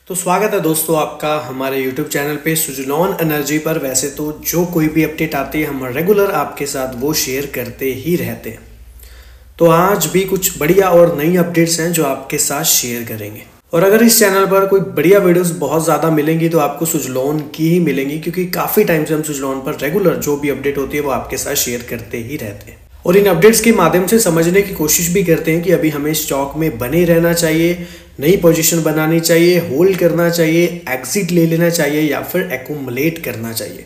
तो स्वागत है दोस्तों आपका हमारे YouTube चैनल पे सुजलॉन एनर्जी पर। वैसे तो जो कोई भी अपडेट आती है हम रेगुलर आपके साथ वो शेयर करते ही रहते हैं। तो आज भी कुछ बढ़िया और नई अपडेट्स हैं जो आपके साथ शेयर करेंगे। और अगर इस चैनल पर कोई बढ़िया वीडियोस बहुत ज़्यादा मिलेंगी तो आपको सुजलॉन की ही मिलेंगी, क्योंकि काफ़ी टाइम से हम सुजलॉन पर रेगुलर जो भी अपडेट होती है वो आपके साथ शेयर करते ही रहते हैं। और इन अपडेट्स के माध्यम से समझने की कोशिश भी करते हैं कि अभी हमें स्टॉक में बने रहना चाहिए, नई पोजीशन बनानी चाहिए, होल्ड करना चाहिए, एग्जिट ले लेना चाहिए या फिर एक्यूमुलेट करना चाहिए।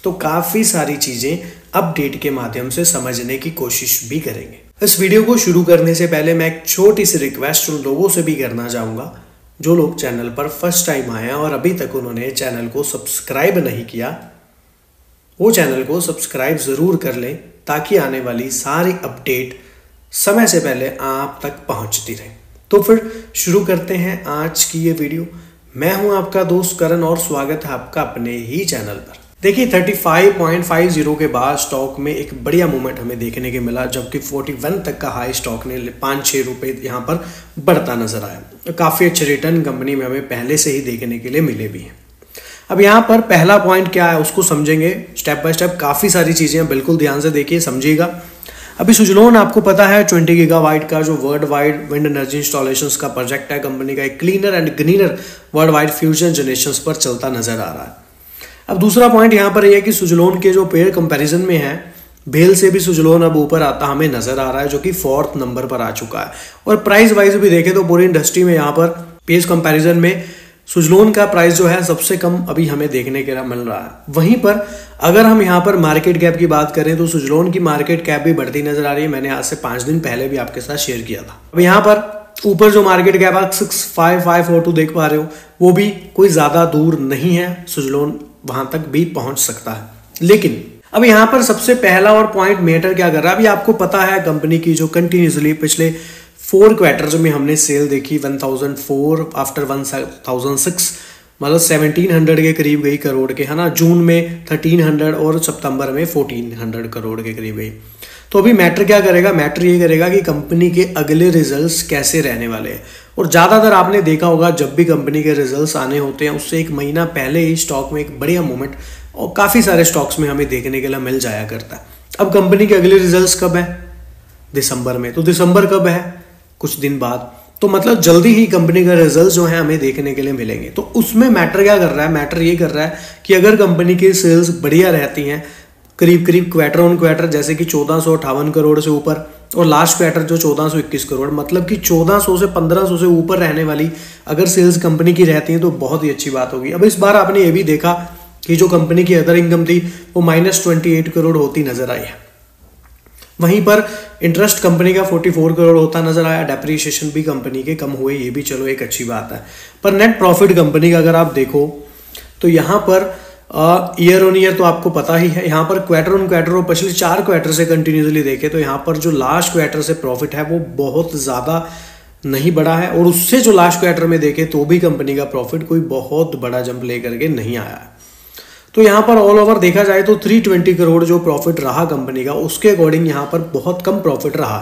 तो काफ़ी सारी चीज़ें अपडेट के माध्यम से समझने की कोशिश भी करेंगे। इस वीडियो को शुरू करने से पहले मैं एक छोटी सी रिक्वेस्ट उन लोगों से भी करना चाहूँगा जो लोग चैनल पर फर्स्ट टाइम आए हैं और अभी तक उन्होंने चैनल को सब्सक्राइब नहीं किया, वो चैनल को सब्सक्राइब ज़रूर कर लें ताकि आने वाली सारी अपडेट समय से पहले आप तक पहुंचती रहे। तो फिर शुरू करते हैं आज की ये वीडियो। मैं हूं आपका दोस्त करण और स्वागत है आपका अपने ही चैनल पर। देखिए 35.50 के बाद स्टॉक में एक बढ़िया मूवमेंट हमें देखने के मिला, जबकि 41 तक का हाई स्टॉक ने 5-6 रुपए यहाँ पर बढ़ता नजर आया। काफ़ी अच्छे रिटर्न कंपनी में हमें पहले से ही देखने के लिए मिले भी हैं। अब यहाँ पर पहला पॉइंट क्या है उसको समझेंगे स्टेप बाय स्टेप। काफ़ी सारी चीज़ें हैं, बिल्कुल ध्यान से देखिए समझिएगा। अभी सुजलॉन आपको पता है 20 गीगावाट का जो world wide wind energy installations का प्रोजेक्ट है कंपनी का, एक cleaner and greener world wide fusion generations पर चलता नजर आ रहा है। अब दूसरा पॉइंट यहाँ पर यह है कि सुजलॉन के जो पेयर कंपैरिजन में है, भेल से भी सुजलॉन अब ऊपर आता हमें नजर आ रहा है, जो कि 4th नंबर पर आ चुका है। और प्राइस वाइज भी देखें तो पूरी इंडस्ट्री में यहाँ पर पेयर कंपैरिजन में सुजलॉन का प्राइस जो है सबसे कम अभी हमें देखने के लिए मिल रहा है। वहीं पर अगर हम यहाँ पर मार्केट कैप की बात करें तो सुजलॉन की मार्केट कैप भी बढ़ती नजर आ रही है। मैंने आज से 5 दिन पहले भी आपके साथ शेयर किया था। अब यहाँ पर ऊपर जो मार्केट कैप आप 65542 देख पा रहे हो, वो भी कोई ज्यादा दूर नहीं है, सुजलॉन वहां तक भी पहुंच सकता है। लेकिन अब यहाँ पर सबसे पहला और पॉइंट मैटर क्या कर रहा है, अभी आपको पता है कंपनी की जो कंटिन्यूसली पिछले 4 क्वार्टर्स में हमने सेल देखी 1004 आफ्टर 1006, मतलब 1700 के करीब गई करोड़ के, है ना। जून में 1300 और सितंबर में 1400 करोड़ के करीब गई। तो अभी मैटर क्या करेगा, मैटर ये करेगा कि कंपनी के अगले रिजल्ट्स कैसे रहने वाले हैं। और ज़्यादातर आपने देखा होगा जब भी कंपनी के रिजल्ट्स आने होते हैं उससे एक महीना पहले ही स्टॉक में एक बढ़िया मूवमेंट और काफ़ी सारे स्टॉक्स में हमें देखने के लिए मिल जाया करता है। अब कंपनी के अगले रिजल्ट्स कब है? दिसंबर में। तो दिसंबर कब है? कुछ दिन बाद। तो मतलब जल्दी ही कंपनी का रिजल्ट जो है हमें देखने के लिए मिलेंगे। तो उसमें मैटर क्या कर रहा है, मैटर ये कर रहा है कि अगर कंपनी की सेल्स बढ़िया रहती हैं करीब करीब क्वार्टर ऑन क्वार्टर, जैसे कि 1458 करोड़ से ऊपर, और लास्ट क्वार्टर जो 1421 करोड़, मतलब कि 1400 से 1500 से ऊपर रहने वाली अगर सेल्स कंपनी की रहती है तो बहुत ही अच्छी बात होगी। अब इस बार आपने ये भी देखा कि जो कंपनी की अदर इनकम थी वो -28 करोड़ होती नजर आई है। वहीं पर इंटरेस्ट कंपनी का 44 करोड़ होता नजर आया। डेप्रीशिएशन भी कंपनी के कम हुए, ये भी चलो एक अच्छी बात है। पर नेट प्रॉफिट कंपनी का अगर आप देखो तो यहाँ पर ईयर ऑन ईयर तो आपको पता ही है, यहाँ पर क्वार्टर ऑन क्वार्टर और पिछले 4 क्वार्टर से कंटिन्यूसली देखे तो यहाँ पर जो लास्ट क्वार्टर से प्रॉफिट है वो बहुत ज़्यादा नहीं बढ़ा है, और उससे जो लास्ट क्वार्टर में देखे तो भी कंपनी का प्रॉफिट कोई बहुत बड़ा जंप लेकर के नहीं आया है। तो यहाँ पर ऑल ओवर देखा जाए तो 320 करोड़ जो प्रॉफिट रहा कंपनी का, उसके अकॉर्डिंग यहाँ पर बहुत कम प्रॉफिट रहा।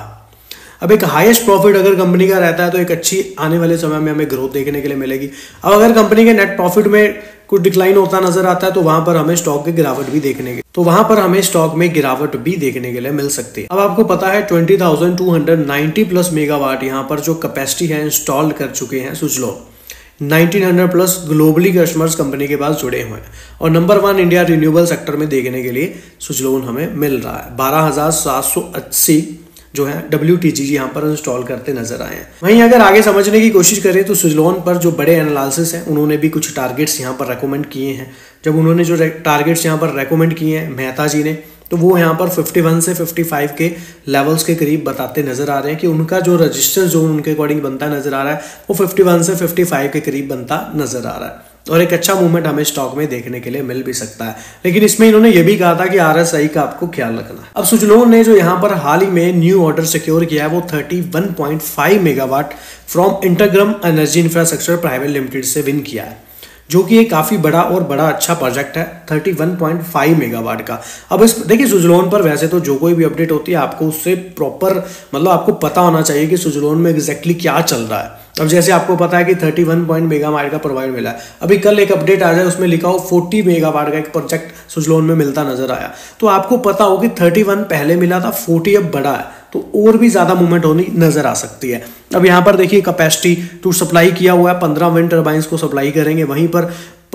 अब एक हाईएस्ट प्रॉफिट अगर कंपनी का रहता है तो एक अच्छी आने वाले समय में हमें ग्रोथ देखने के लिए मिलेगी। अब अगर कंपनी के नेट प्रॉफिट में कुछ डिक्लाइन होता नजर आता है तो वहां पर हमें स्टॉक की गिरावट भी देखने के लिए मिल सकती है। अब आपको पता है 20,290 प्लस मेगावाट यहाँ पर जो कैपेसिटी है इंस्टॉल कर चुके हैं Suzlon. 1900 plus globally customers company के पास जुड़े हुए हैं, और नंबर 1 इंडिया रिन्यूएबल सेक्टर में देखने के लिए सुजलॉन हमें मिल रहा है। 12,780 जो है WTG यहाँ पर इंस्टॉल करते नजर आए हैं। वहीं अगर आगे समझने की कोशिश करें तो सुजलॉन पर जो बड़े एनालिसिस हैं उन्होंने भी कुछ टारगेट्स यहाँ पर रेकमेंड किए हैं। जब उन्होंने जो टारगेट्स यहाँ पर रेकमेंड किए हैं मेहता जी ने, तो वो यहाँ पर 51 से 55 के लेवल्स के करीब बताते नजर आ रहे हैं कि उनका जो रजिस्टर जोन उनके अकॉर्डिंग बनता नजर आ रहा है वो 51 से 55 के करीब बनता नजर आ रहा है, और एक अच्छा मूवमेंट हमें स्टॉक में देखने के लिए मिल भी सकता है। लेकिन इसमें इन्होंने ये भी कहा था कि RSI का आपको ख्याल रखना है। अब सुजलॉन ने जो यहाँ पर हाल ही में न्यू ऑर्डर सिक्योर किया है वो 31.5 megawatt from Integrum energy infrastructure private limited से विन किया है, जो कि एक काफ़ी बड़ा और बड़ा अच्छा प्रोजेक्ट है 31.5 मेगावाट का। अब इस देखिए सुजलोन पर वैसे तो जो कोई भी अपडेट होती है आपको उससे प्रॉपर मतलब आपको पता होना चाहिए कि सुजलोन में एग्जैक्टली क्या चल रहा है। अब जैसे आपको पता है कि 31 मेगावाट का प्रोवाइड मिला है, अभी कल एक अपडेट आ जाए उसमें लिखा हो 40 मेगावाट का एक प्रोजेक्ट सुजलोन में मिलता नजर आया, तो आपको पता हो कि 31 पहले मिला था, 40 अब बड़ा है, तो और भी ज़्यादा मूवमेंट होनी नजर आ सकती है। अब यहाँ पर देखिए कैपेसिटी टू सप्लाई किया हुआ है, 15 विंड टर्बाइंस को सप्लाई करेंगे। वहीं पर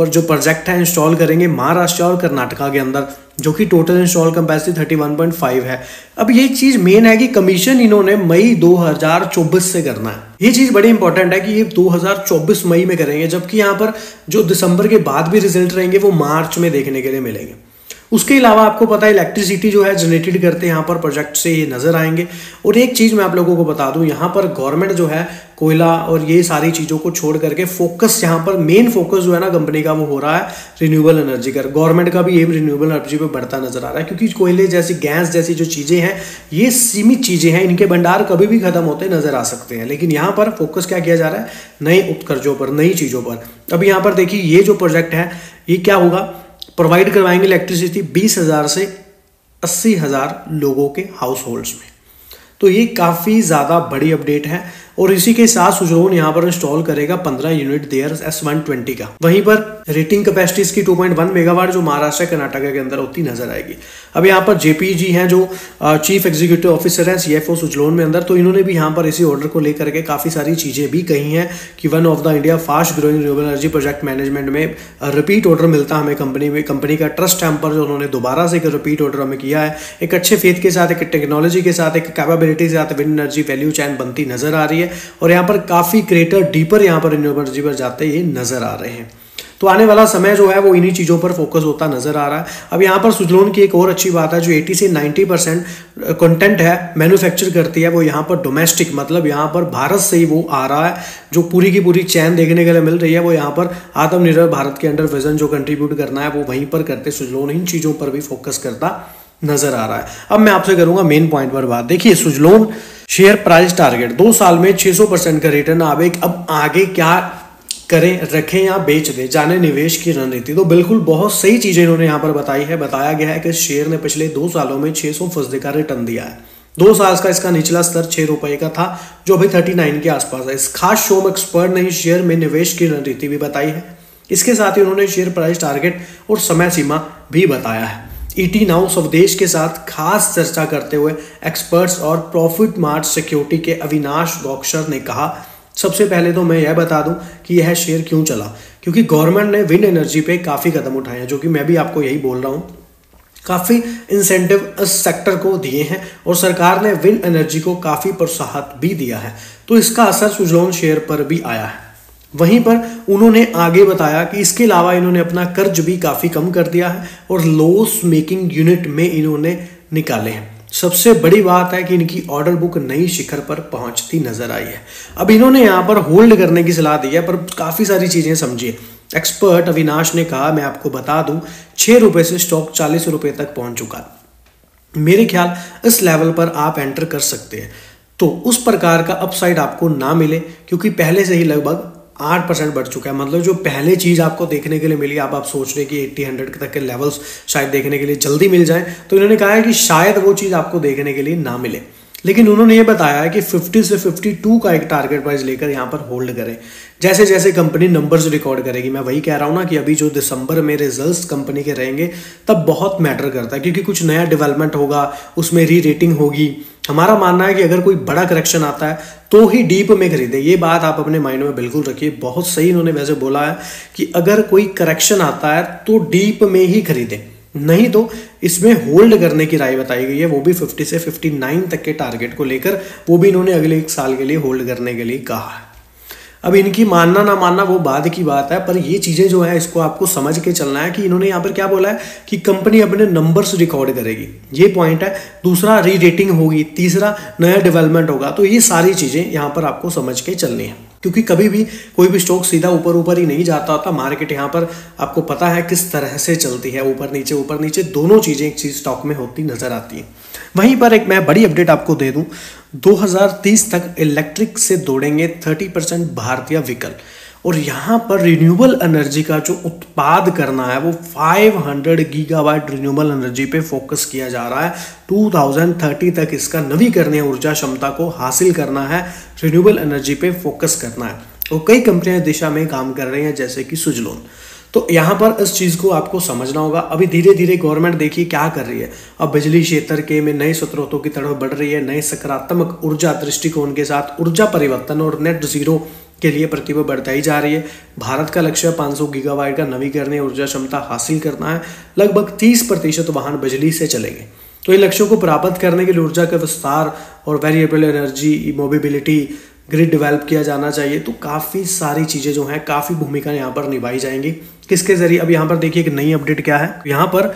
जो प्रोजेक्ट है इंस्टॉल करेंगे महाराष्ट्र और कर्नाटका के अंदर, जो कि टोटल इंस्टॉल कैपेसिटी 31.5 है। अब ये चीज मेन है कि कमीशन इन्होंने मई 2024 से करना है। ये चीज बड़ी इंपॉर्टेंट है कि ये 2024 मई में करेंगे, जबकि यहाँ पर जो दिसंबर के बाद भी रिजल्ट रहेंगे वो मार्च में देखने के लिए मिलेंगे। उसके अलावा आपको पता है इलेक्ट्रिसिटी जो है जनरेटेड करते हैं यहाँ पर प्रोजेक्ट से ये नजर आएंगे। और एक चीज मैं आप लोगों को बता दूं, यहाँ पर गवर्नमेंट जो है कोयला और ये सारी चीजों को छोड़ करके फोकस, यहाँ पर मेन फोकस जो है ना कंपनी का वो हो रहा है रिन्यूएबल एनर्जी का। गवर्नमेंट का भी एम रिन्यूएबल एनर्जी पे बढ़ता नजर आ रहा है, क्योंकि कोयले जैसी गैस जैसी जो चीजें हैं ये सीमित चीजें हैं, इनके भंडार कभी भी खत्म होते नजर आ सकते हैं। लेकिन यहाँ पर फोकस क्या किया जा रहा है, नए उत्कर्षों पर, नई चीजों पर। अब यहाँ पर देखिए ये जो प्रोजेक्ट है ये क्या होगा, प्रोवाइड करवाएंगे इलेक्ट्रिसिटी 20,000 से 80,000 लोगों के हाउस होल्ड्स में। तो ये काफ़ी ज़्यादा बड़ी अपडेट है। और इसी के साथ सुजलोन यहाँ पर इंस्टॉल करेगा 15 यूनिट देयर S120 का। वहीं पर रेटिंग कैपेसिटी इसकी 2.1 मेगावाट जो महाराष्ट्र कर्नाटक के अंदर होती नजर आएगी। अब यहाँ पर जेपी जी हैं जो चीफ एग्जीक्यूटिव ऑफिसर हैं CFO सुजलोन में अंदर, तो इन्होंने भी यहाँ पर इसी ऑर्डर को लेकर के काफ़ी सारी चीज़ें भी कही हैं कि one of the India fast growing renewable energy project management में रिपीट ऑर्डर मिलता हमें कंपनी का ट्रस्ट है हम पर, जो उन्होंने दोबारा से एक रिपीट ऑर्डर हमें किया है। एक अच्छे फेथ के साथ, एक टेक्नोलॉजी के साथ, एक कैपेबिलिटी के साथ विंड एनर्जी वैल्यू चैन बनती नजर आ रही है। और यहाँ पर काफी क्रिएटर डीपर यहाँ पर रिन्यूएबल एनर्जी पर जाते ये नजर आ रहे हैं। तो आने वाला समय जो है वो इन्हीं चीज़ों पर फोकस होता नजर आ रहा है। अब यहाँ पर सुजलोन की एक और अच्छी बात है, जो 80 से 90% कंटेंट है मैन्युफैक्चर करती है वो यहाँ पर डोमेस्टिक, मतलब यहाँ पर भारत से ही वो आ रहा है। जो पूरी की पूरी चैन देखने के लिए मिल रही है वो यहाँ पर आत्मनिर्भर भारत के अंडर विजन जो कंट्रीब्यूट करना है वो वहीं पर करते सुजलोन इन चीज़ों पर भी फोकस करता नजर आ रहा है। अब मैं आपसे करूंगा मेन पॉइंट पर बात। देखिए सुजलोन शेयर प्राइस टारगेट 2 साल में 600% का रिटर्न। अब आगे क्या करें, रखें या बेच दें, जाने निवेश की रणनीति। तो बिल्कुल बहुत सही चीजें इन्होंने यहाँ पर बताई है। बताया गया है कि शेयर ने पिछले 2 सालों में 600% का रिटर्न दिया है। 2 साल का इसका निचला स्तर 6 रुपए का था जो अभी 39 के आसपास है। इस खास शो में एक्सपर्ट ने शेयर में निवेश की रणनीति भी बताई है। इसके साथ ही उन्होंने शेयर प्राइस टारगेट और समय सीमा भी बताया है। ईटी नाउ स्वदेश के साथ खास चर्चा करते हुए एक्सपर्ट्स और प्रॉफिट मार्ट सिक्योरिटी के अविनाश गौक्षर ने कहा, सबसे पहले तो मैं यह बता दूं कि यह शेयर क्यों चला, क्योंकि गवर्नमेंट ने विंड एनर्जी पे काफ़ी कदम उठाए हैं, जो कि मैं भी आपको यही बोल रहा हूं। काफ़ी इंसेंटिव इस सेक्टर को दिए हैं और सरकार ने विंड एनर्जी को काफ़ी प्रोत्साहन भी दिया है, तो इसका असर सुजलोन शेयर पर भी आया है। वहीं पर उन्होंने आगे बताया कि इसके अलावा इन्होंने अपना कर्ज भी काफ़ी कम कर दिया है और लॉस मेकिंग यूनिट में इन्होंने निकाले हैं। सबसे बड़ी बात है कि इनकी ऑर्डर बुक नई शिखर पर पहुंचती नजर आई है। अब इन्होंने यहाँ पर होल्ड करने की सलाह दी है, पर काफ़ी सारी चीज़ें समझिए। एक्सपर्ट अविनाश ने कहा, मैं आपको बता दूं 6 रुपये से स्टॉक 40 रुपये तक पहुंच चुका है। मेरे ख्याल इस लेवल पर आप एंटर कर सकते हैं, तो उस प्रकार का अपसाइड आपको ना मिले, क्योंकि पहले से ही लगभग 8% बढ़ चुका है। मतलब जो पहले चीज़ आपको देखने के लिए मिली, आप सोच रहे कि 80-100 तक के लेवल्स शायद देखने के लिए जल्दी मिल जाए, तो इन्होंने कहा है कि शायद वो चीज़ आपको देखने के लिए ना मिले। लेकिन उन्होंने ये बताया है कि 50 से 52 का एक टारगेट प्राइस लेकर यहाँ पर होल्ड करें। जैसे जैसे कंपनी नंबर्स रिकॉर्ड करेगी, मैं वही कह रहा हूँ ना कि अभी जो दिसंबर में रिजल्ट्स कंपनी के रहेंगे तब बहुत मैटर करता है, क्योंकि कुछ नया डेवलपमेंट होगा, उसमें री रेटिंग होगी। हमारा मानना है कि अगर कोई बड़ा करेक्शन आता है तो ही डीप में खरीदे। ये बात आप अपने माइंड में बिल्कुल रखिए। बहुत सही इन्होंने वैसे बोला है कि अगर कोई करेक्शन आता है तो डीप में ही खरीदे, नहीं तो इसमें होल्ड करने की राय बताई गई है, वो भी 50 से 59 तक के टारगेट को लेकर। वो भी इन्होंने अगले 1 साल के लिए होल्ड करने के लिए कहा है। अब इनकी मानना ना मानना वो बाद की बात है, पर ये चीज़ें जो है इसको आपको समझ के चलना है कि इन्होंने यहाँ पर क्या बोला है कि कंपनी अपने नंबर्स रिकॉर्ड करेगी, ये पॉइंट है। दूसरा री रेटिंग होगी, तीसरा नया डेवलपमेंट होगा। तो ये सारी चीज़ें यहाँ पर आपको समझ के चलनी है, क्योंकि कभी भी कोई भी स्टॉक सीधा ऊपर ऊपर ही नहीं जाता होता। मार्केट यहाँ पर आपको पता है किस तरह से चलती है, ऊपर नीचे दोनों चीज़ें एक चीज़ स्टॉक में होती नजर आती है। वहीं पर एक मैं बड़ी अपडेट आपको दे दूं, 2030 तक इलेक्ट्रिक से दौड़ेंगे 30% भारतीय व्हीकल। और यहाँ पर रिन्यूएबल एनर्जी का जो उत्पाद करना है वो 500 गीगावाट रिन्यूएबल एनर्जी पे फोकस किया जा रहा है। 2030 तक इसका नवीकरणीय ऊर्जा क्षमता को हासिल करना है, रिन्यूएबल एनर्जी पे फोकस करना है। और कई कंपनियां इस दिशा में काम कर रही हैं जैसे कि सुजलॉन। तो यहाँ पर इस चीज़ को आपको समझना होगा। अभी धीरे धीरे गवर्नमेंट देखिए क्या कर रही है, अब बिजली क्षेत्र के में नए स्रोतों की तरफ बढ़ रही है, नए सकारात्मक ऊर्जा दृष्टिकोण के साथ ऊर्जा परिवर्तन और नेट जीरो के लिए प्रतिभा बढ़ाई जा रही है। भारत का लक्ष्य 500 गीगावाट का नवीकरणीय ऊर्जा क्षमता हासिल करना है। लगभग 30% वाहन बिजली से चलेंगे। तो इन लक्ष्यों को प्राप्त करने के लिए ऊर्जा का विस्तार और variable energy mobility grid develop किया जाना चाहिए। तो काफ़ी सारी चीज़ें जो हैं, काफ़ी भूमिका यहाँ पर निभाई जाएंगी। किसके जरिए? अब यहाँ पर देखिए एक नई अपडेट क्या है, यहाँ पर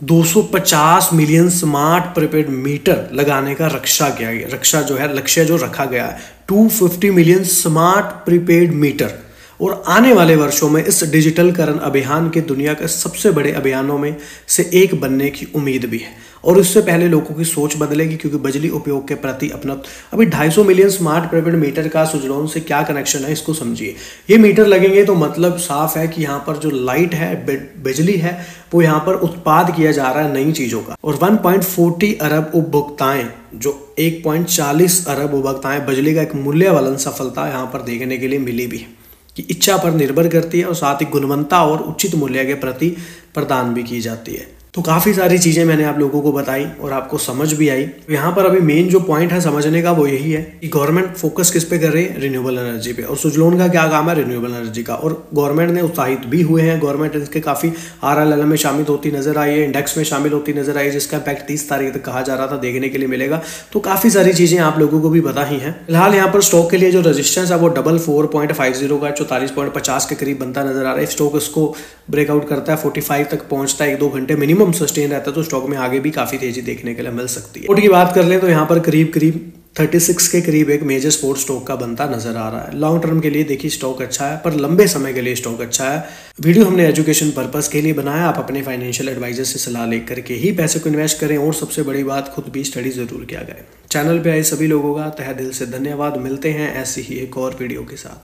250 मिलियन स्मार्ट प्रीपेड मीटर लगाने का लक्ष्य जो रखा गया है 250 मिलियन स्मार्ट प्रीपेड मीटर। और आने वाले वर्षों में इस डिजिटलकरण अभियान के दुनिया के सबसे बड़े अभियानों में से एक बनने की उम्मीद भी है। और उससे पहले लोगों की सोच बदलेगी, क्योंकि बिजली उपयोग के प्रति अपना अभी 250 मिलियन स्मार्ट प्रीपेड मीटर का सुजलॉन से क्या कनेक्शन है, इसको समझिए। ये मीटर लगेंगे तो मतलब साफ है कि यहाँ पर जो लाइट है, बिजली है, वो यहाँ पर उत्पाद किया जा रहा है नई चीज़ों का। और 1.40 अरब उपभोक्ताएं, जो 1.40 अरब उपभोक्ताएं, बिजली का एक मूल्यवान सफलता यहाँ पर देखने के लिए मिली भी है कि इच्छा पर निर्भर करती है और साथ ही गुणवत्ता और उचित मूल्य के प्रति प्रदान भी की जाती है। तो काफ़ी सारी चीज़ें मैंने आप लोगों को बताई और आपको समझ भी आई। यहाँ पर अभी मेन जो पॉइंट है समझने का वो यही है कि गवर्नमेंट फोकस किस पे कर रही है, रिन्यूएबल एनर्जी पे। और सुजलॉन का क्या काम है, रिन्यूएबल एनर्जी का। और गवर्नमेंट ने उत्साहित भी हुए हैं, गवर्नमेंट इसके काफ़ी RLLM में शामिल होती नजर आई है, इंडेक्स में शामिल होती नजर आई है, जिसका इम्पैक्ट 30 तारीख तक कहा जा रहा था देखने के लिए मिलेगा। तो काफ़ी सारी चीज़ें आप लोगों को भी पता ही हैं। फिलहाल यहाँ पर स्टॉक के लिए जो रजिस्टेंस है वो 44.50 का 44.50 के करीब बनता नजर आ रहा है। स्टॉक इसको ब्रेकआउट करता है, 45 तक पहुंचता है, 1-2 घंटे मिनिमम सस्टेन रहता है, तो स्टॉक में आगे भी काफी तेजी देखने के लिए मिल सकती है। स्पोर्ट की बात कर लें तो यहाँ पर करीब 36 के करीब एक मेजर स्पोर्ट स्टॉक का बनता नजर आ रहा है। लॉन्ग टर्म के लिए देखिए स्टॉक अच्छा है, पर लंबे समय के लिए स्टॉक अच्छा है। वीडियो हमने एजुकेशन पर्पस के लिए बनाया, आप अपने फाइनेंशियल एडवाइजर से सलाह लेकर के ही पैसे को इन्वेस्ट करें। और सबसे बड़ी बात, खुद भी स्टडी जरूर किया करें। चैनल पे आए सभी लोगों का तहे दिल से धन्यवाद। मिलते हैं ऐसी ही एक और वीडियो के साथ।